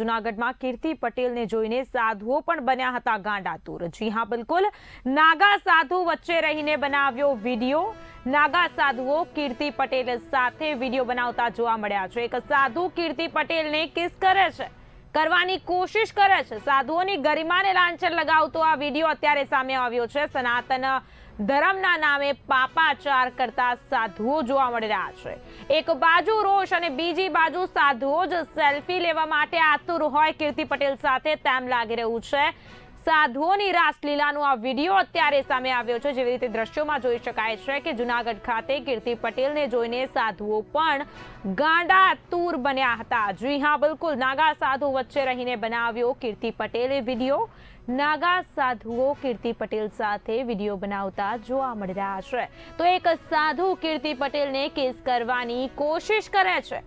જૂનાગઢમાં કીર્તિ પટેલને જોઈને સાધુઓ પણ બન્યા હતા ગાંડાતુર। જી હા, બિલકુલ નાગા સાધુ વચ્ચે રહીને બનાવ્યો વિડીયો। નાગા સાધુઓ કીર્તિ પટેલ સાથે વિડીયો બનાવતા જોવા મળ્યા છે। એક સાધુ કીર્તિ પટેલને કિસ કરે છે, કરવાની કોશિશ કરે છે। સાધુઓની ગરિમાને લાંછન લગાવતો આ વિડીયો અત્યારે સામે આવ્યો છે। સનાતન ધર્મના નામે પાપાચાર કરતા સાધુઓ જોવા મળી રહ્યા છે। એક બાજુ રોષ અને બીજી બાજુ સાધુઓ જ સેલ્ફી લેવા માટે આતુર હોય કીર્તિ પટેલ સાથે તેમ લાગી રહ્યું છે। સાધુઓની રાસલીલાનો આ વિડીયો અત્યારે સામે આવ્યો છે। જેવી રીતે દ્રશ્યોમાં જોઈ શકાય છે કે જૂનાગઢ ખાતે કીર્તિ પટેલને જોઈને સાધુઓ પણ ગાંડાતુર બન્યા હતા। જી હા, બિલકુલ નાગા સાધુ વચ્ચે રહીને બનાવ્યો કીર્તિ પટેલે વિડીયો। નાગા સાધુઓ કીર્તિ પટેલ સાથે વિડીયો બનાવતા જોવા મળી રહ્યા છે। તો એક સાધુ કીર્તિ પટેલને કેસ કરવાની કોશિશ કરે છે।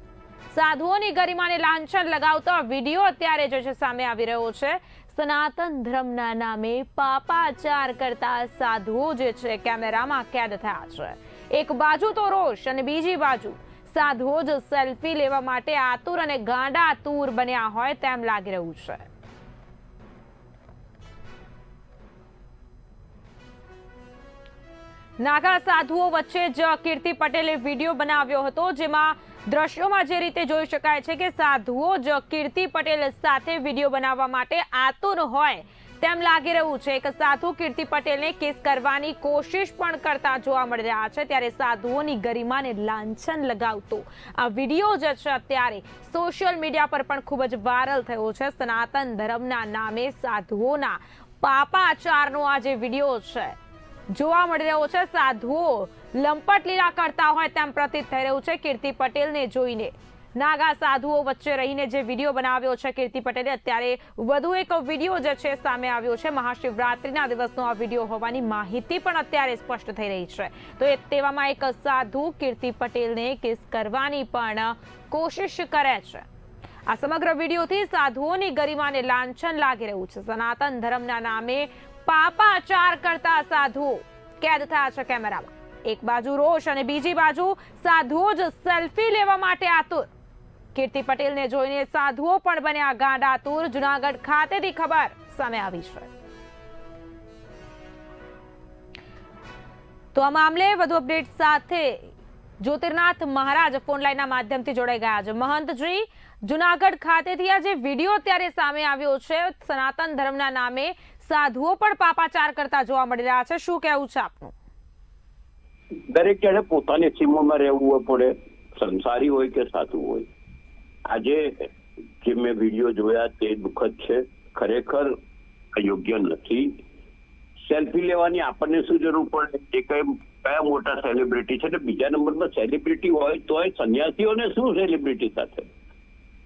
સાધુઓની ગરિમાને લાંછન લગાવતો વિડીયો અત્યારે જે છે સામે આવી રહ્યો છે। સનાતન ધર્મના નામે પાપાચાર કરતા સાધુઓ જે છે કેમેરામાં કેદ થયા છે। એક બાજુ તો રોષ અને બીજી બાજુ સાધુઓ જ સેલ્ફી લેવા માટે આતુર અને ગાંડાતુર બન્યા હોય તેમ લાગી રહ્યું છે। નાગા સાધુઓ વચ્ચે જ કીર્તિ પટેલે વિડીયો બનાવ્યો હતો, જેમાં દ્રશ્યોમાં જે રીતે જોઈ શકાય છે કે સાધુઓ જ કીર્તિ પટેલ સાથે વિડીયો બનાવવા માટે આતુર હોય તેમ લાગી રહ્યું છે। એક સાધુ કીર્તિ પટેલને કેસ કરવાની કોશિશ પણ કરતા જોવા મળી રહ્યા છે। ત્યારે સાધુઓની ગરિમાને લાંછન લગાવતો આ વિડીયો જે છે અત્યારે સોશિયલ મીડિયા પર પણ ખૂબ જ વાયરલ થયો છે। સનાતન ધર્મના નામે સાધુઓના પાપાચારનો આ જે વિડીયો છે જોવા મળી રહ્યો છે। સાધુઓ લંપટ લીલા કરતા હોય તેમ પ્રતીત થઈ રહ્યું છે કીર્તિ પટેલને જોઈને। નાગા સાધુઓ વચ્ચે રહીને જે વિડીયો બનાવ્યો છે કીર્તિ પટેલે, અત્યારે વધુ એક વિડીયો જે છે સામે આવ્યો છે। મહાશિવરાત્રીના દિવસનો આ વિડીયો હોવાની માહિતી પણ અત્યારે સ્પષ્ટ થઈ રહી છે। તો તેવામાં એક સાધુ કીર્તિ પટેલને કિસ કરવાની પણ કોશિશ કરે છે। આ સમગ્ર વિડીયોથી સાધુઓની ગરિમાને લાંછન લાગી રહ્યું છે। સનાતન ધર્મના નામે પાપાચાર કરતા સાધુઓ કેદ થયા છે કેમેરામાં। એક બાજુ રોષ અને બીજી બાજુ સાધુઓ જ સેલ્ફી લેવા માટે આતુર। કીર્તિ પટેલને જોઈને સાધુઓ પણ બન્યા ગાંડાતુર। જૂનાગઢ ખાતેથી ખબર સામે આવી છે। તો આ મામલે વધુ અપડેટ સાથે જ્યોતિર્નાથ મહારાજ ફોનલાઈનના માધ્યમથી જોડાઈ ગયા છે। મહંતજી, જૂનાગઢ ખાતેથી આ જે વિડીયો અત્યારે સામે આવ્યો છે, સનાતન ધર્મના નામે સાધુઓ પણ પાપાચાર કરતા જોવા મળી રહ્યા છે, શું કહેવું છે આપનું? દરેક જણે પોતાની સીમામાં રહેવું પડે, સંસારી હોય કે સાધુ હોય। આજે જે મેં વિડીયો જોયા તે દુઃખદ છે, ખરેખર યોગ્ય નથી। સેલ્ફી લેવાની આપણને શું જરૂર પડે? એ કયા મોટા સેલિબ્રિટી છે ને બીજા નંબરમાં સેલિબ્રિટી હોય તોય સંન્યાસીઓને શું સેલિબ્રિટી સાથે?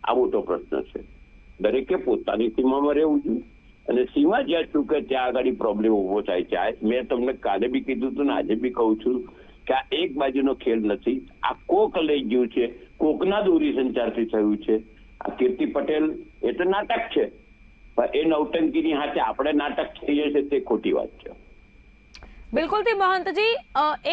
આ મોટો પ્રશ્ન છે। દરેકે પોતાની સીમામાં રહેવું જોઈએ અને સીમા જ્યાં ચૂકે ત્યાં આગળ પ્રોબ્લેમ ઉભો થાય છે। મેં તમને કાલે બી કીધું હતું ને આજે બી કહું છું કે આ એક બાજુનો ખેલ નથી, આ કોક લઈ ગયું છે, કોકના દૂરી સંચારથી થયું છે। આ કીર્તિ પટેલ એ તો નાટક છે, પણ એ નવટંકીની હાથે આપણે નાટક થઈએ છીએ તે ખોટી વાત છે। બિલકુલથી મહંતજી,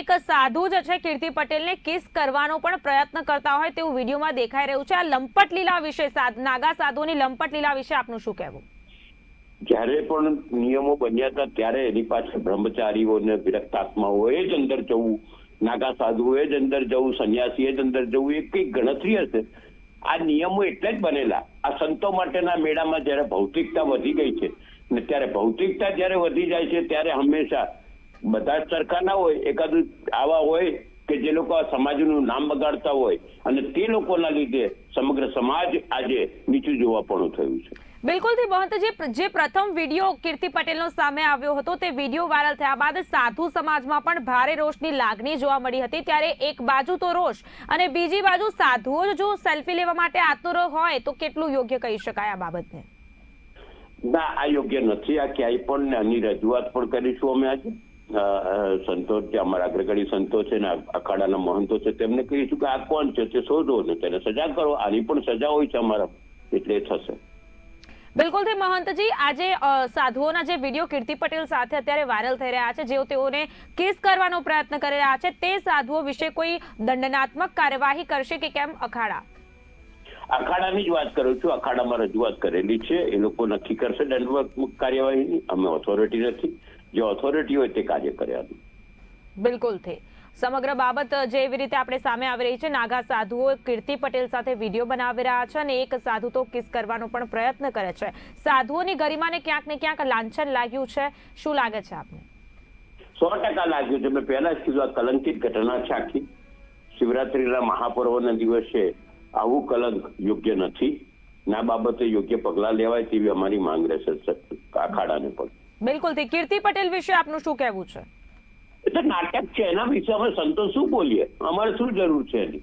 એક સાધુ જે છે કીર્તિ પટેલને કિસ કરવાનો પણ પ્રયત્ન કરતા હોય તેવું વિડીયોમાં દેખાઈ રહ્યું છે। આ લંપટ લીલા વિશે, નાગા સાધુઓની લંપટ લીલા વિશે આપનું શું કહેવું? જયારે પણ નિયમો બન્યા હતા ત્યારે એની પાછળ બ્રહ્મચારીઓને વિરક્ત આત્માઓએ જ અંદર જવું, નાગા સાધુઓએ જ અંદર જવું, સંન્યાસીએ જ અંદર જવું, એ કઈ ગણતરી હશે? આ નિયમો એટલે જ બનેલા। આ સંતો માટેના મેળામાં જયારે ભૌતિકતા વધી ગઈ છે ને ત્યારે ભૌતિકતા જયારે વધી જાય છે ત્યારે હંમેશા બધા જ સરખા ના હોય, એકાદું આવા હોય કે જે લોકો સમાજનું નામ બગાડતા હોય અને તે લોકોના લીધે સમગ્ર સમાજ આજે નીચું જોવાપણું થયું છે। બિલકુલથી મહંતજી, જે પ્રથમ વિડીયો કીર્તિ પટેલનો સામે આવ્યો હતો તે વિડીયો વાયરલ થયા બાદ સાધુ સમાજમાં પણ ભારે રોષની લાગણી જોવા મળી હતી। ત્યારે એક બાજુ તો રોષ અને બીજી બાજુ સાધુઓ જો સેલ્ફી લેવા માટે આતુર હોય તો કેટલું યોગ્ય કહી શકાય આ બાબતને? ના, આ યોગ્ય નથી। આ ક્યાંય પણ આની રજૂઆત પણ કરીશું અમે આજે। સંતો જે અમારા અગ્રગણી સંતો છે ને અખાડાના મહંતો છે તેમને કહીશું કે આ કોણ છે તે શોધો ને તેને સજા કરો। આની પણ સજા હોય છે અમારા, એટલે એ થશે। બિલકુલથી મહંતજી, આજે સાધુઓના જે વિડીયો કીર્તિ પટેલ સાથે અત્યારે વાયરલ થઈ રહ્યા છે, જેઓ તેઓને કેસ કરવાનો પ્રયત્ન કરી રહ્યા છે, તે સાધુઓ વિશે કોઈ દંડનાત્મક કાર્યવાહી કરશે કે કેમ અખાડા? અખાડાની જ વાત કરું છું. અખાડામાં રજૂઆત કરેલી છે, એ લોકો નક્કી કરશે દંડવત્મક કાર્યવાહીની. અમે ઓથોરિટી નથી, જે ઓથોરિટી હોય તે કાર્ય કર્યા. બિલકુલ થી સમગ્ર બાબત જેવી રીતે આપણે સામે આવી રહી છે, નાગા સાધુઓ કીર્તિ પટેલ સાથે વિડીયો બનાવી રહ્યા છે અને એક સાધુ તો કિસ કરવાનો પણ પ્રયત્ન કરે છે. સાધુઓની ગરિમાને ક્યાંક ને ક્યાંક લાંછન લાગ્યું છે, શું લાગે છે આપને? 100% લાગ્યું છે. મેં પહેલા જ કીધું, આ કલંકિત ઘટના છે આખી. શિવરાત્રીના મહાપર્વના દિવસે આવું કલંક યોગ્ય નથી. ના બાબતે યોગ્ય પગલાં લેવાય તેવી અમારી માંગ રહેશે અખાડાને પણ. બિલકુલ થી કીર્તિ પટેલ વિશે આપનું શું કહેવું છે? એટલે નાટક છે, એના વિશે અમે સંતો શું બોલીએ? અમારે શું જરૂર છે એની?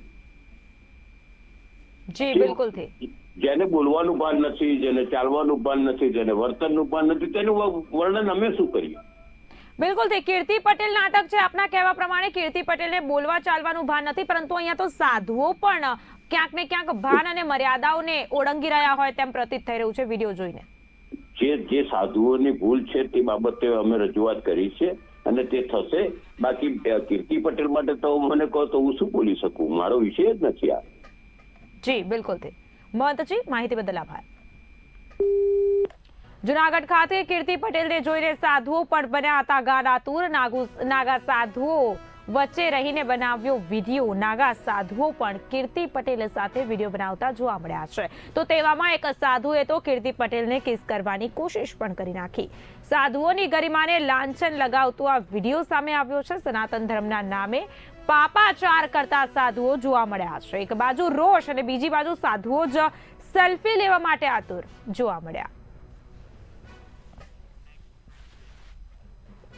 જી બિલકુલ થી જેને બોલવાનું ભાન નથી, જેને ચાલવાનું ભાન નથી, જેને વર્તનનું ભાન નથી, તેનું વર્ણન અમે શું કરીએ? બિલકુલ થી કીર્તિ પટેલ નાટક છે. આપના કહેવા પ્રમાણે કીર્તિ પટેલને બોલવા ચાલવાનું ભાન નથી, પરંતુ અહીંયા તો સાધુઓ પણ ક્યાંક ને ક્યાંક ભાન અને મર્યાદાઓને ઓળંગી રહ્યા હોય તેમ પ્રતીત થઈ રહ્યું છે વિડીયો જોઈને. જે સાધુઓની ભૂલ છે તે બાબતે અમે રજૂઆત કરી છે અને તે થશે. બાકી કીર્તિ પટેલ માટે તો મને કહો તો હું શું બોલી શકું? મારો વિષય જ નથી આ. જી બિલકુલ થી મહંતજી, માહિતી બદલ આભાર. જુનાગઢ ખાતે કીર્તિ પટેલને જોઈને સાધુઓ પણ બન્યા હતા ગાંડાતુર. નાગા સાધુઓ વચ્ચે રહીને બનાવ્યો વિડીયો. નાગા સાધુઓ પણ કીર્તિ પટેલ સાથે વિડીયો બનાવતા જોવા મળ્યા છે. તો તેવામાં એક સાધુએ તો કીર્તિ પટેલને કિસ કરવાની કોશિશ પણ કરી નાખી. સાધુઓની ગરિમાને લાંછન લગાવતો આ વિડીયો સામે આવ્યો છે. સનાતન ધર્મના નામે પાપાચાર કરતા સાધુઓ જોવા મળ્યા છે. એક બાજુ રોષ અને બીજી બાજુ સાધુઓ જ સેલ્ફી લેવા માટે આતુર જોવા મળ્યા.